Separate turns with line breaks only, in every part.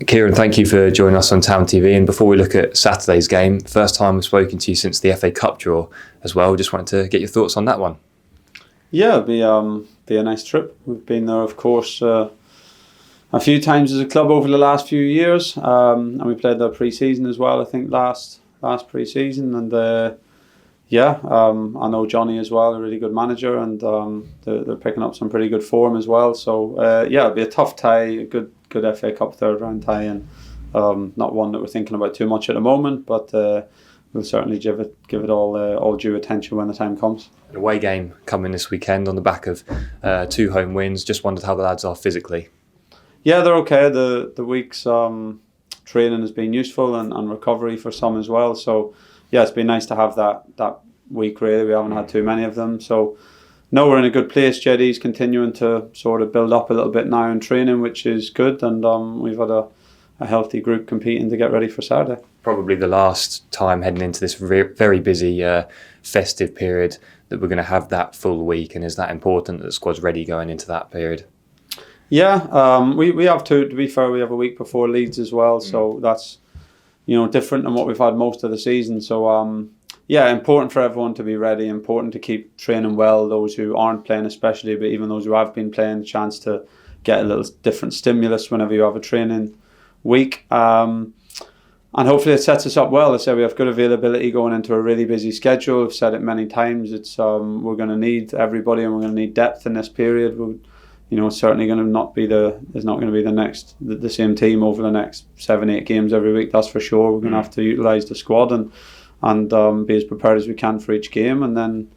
Kieran, thank you for joining us on Town TV. And before we look at Saturday's game, first time we've spoken to you since the FA Cup draw as well. Just wanted to get your thoughts on that one.
Yeah, it'll be a nice trip. We've been there, of course, a few times as a club over the last few years, and we played there pre-season as well. I think last pre-season, and I know Johnny as well, a really good manager, and they're picking up some pretty good form as well. So it'll be a tough tie, a good FA Cup third round tie, and not one that we're thinking about too much at the moment, but we'll certainly give it all due attention when the time comes.
An away game coming this weekend on the back of 2 home wins. Just wondered how the lads are physically.
Yeah, they're okay. The week's training has been useful and recovery for some as well. So yeah, it's been nice to have that week really. We haven't had too many of them. So no, we're in a good place. Jeddy's continuing to sort of build up a little bit now in training, which is good. And we've had a healthy group competing to get ready for Saturday.
Probably the last time heading into this very busy festive period that we're going to have that full week. And is that important that the squad's ready going into that period?
Yeah, we have to be fair, we have a week before Leeds as well, so that's different than what we've had most of the season. So important for everyone to be ready, important to keep training well, those who aren't playing especially, but even those who have been playing, a chance to get a little different stimulus whenever you have a training week. And hopefully it sets us up well. I say we have good availability going into a really busy schedule. I've said it many times, it's we're going to need everybody and we're going to need depth in this period. It's certainly going to not be the same team over the next 7-8 games every week. That's for sure. We're going to have to utilise the squad and be as prepared as we can for each game, and then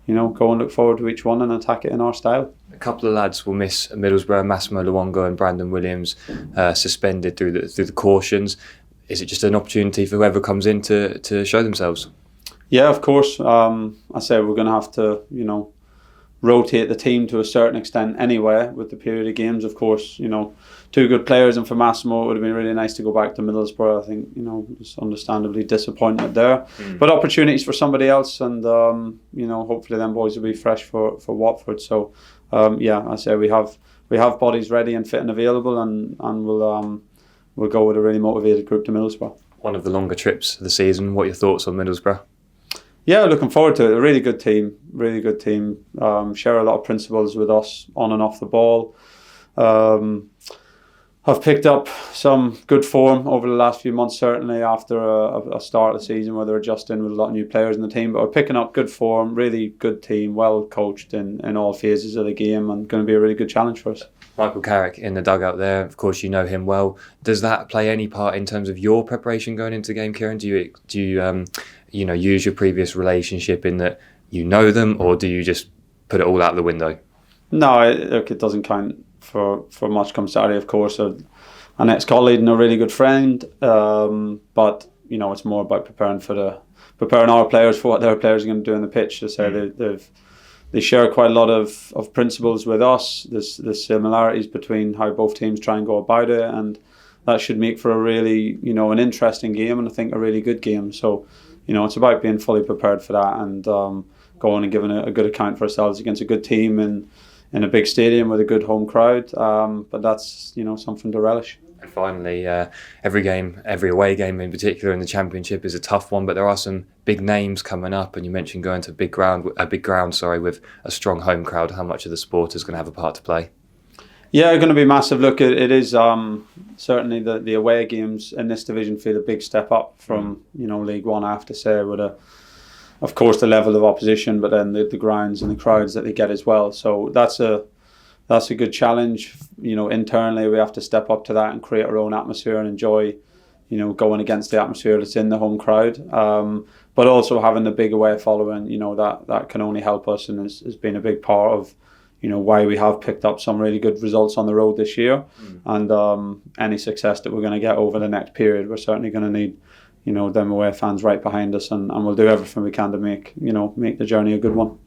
go and look forward to each one and attack it in our style.
A couple of lads will miss Middlesbrough, Massimo Luongo and Brandon Williams, suspended through the cautions. Is it just an opportunity for whoever comes in to show themselves? Yeah,
of course. I say we're going to have to rotate the team to a certain extent anyway with the period of games. Of course, 2 good players, and for Massimo it would have been really nice to go back to Middlesbrough. I think just understandably disappointed there, but opportunities for somebody else, and hopefully them boys will be fresh for Watford. So I say we have bodies ready and fit and available, and we'll go with a really motivated group to Middlesbrough.
One of the longer trips of the season. What are your thoughts on Middlesbrough?
Yeah, looking forward to it. A really good team. Share a lot of principles with us on and off the ball. Have picked up some good form over the last few months, certainly after a start of the season where they're adjusting with a lot of new players in the team. But we're picking up good form, really good team, well coached in all phases of the game, and going to be a really good challenge for us.
Michael Carrick in the dugout there, of course you know him well. Does that play any part in terms of your preparation going into the game, Kieran? Do you use your previous relationship in that you know them, or do you just put it all out the window?
No, it doesn't count for much come Saturday, of course. An ex-colleague and a really good friend, but it's more about preparing our players for what their players are going to do on the pitch. To say they share quite a lot of principles with us. There's similarities between how both teams try and go about it, and that should make for a really an interesting game, and I think a really good game. So it's about being fully prepared for that, and going and giving a good account for ourselves against a good team in a big stadium with a good home crowd. But that's something to relish.
And finally, every away game in particular in the Championship is a tough one, but there are some big names coming up, and you mentioned going to a big ground with a strong home crowd. How much of the sport is going to have a part to play?
Yeah, going to be massive. Look, it is certainly the away games in this division feel a big step up from League One, I have to say, with of course the level of opposition, but then the grounds and the crowds that they get as well. So that's a good challenge. Internally we have to step up to that and create our own atmosphere and enjoy going against the atmosphere that's in the home crowd. But also having the big away following, that can only help us, and has been a big part of why we have picked up some really good results on the road this year. And any success that we're going to get over the next period, we're certainly going to need them away fans right behind us, and we'll do everything we can to make the journey a good one.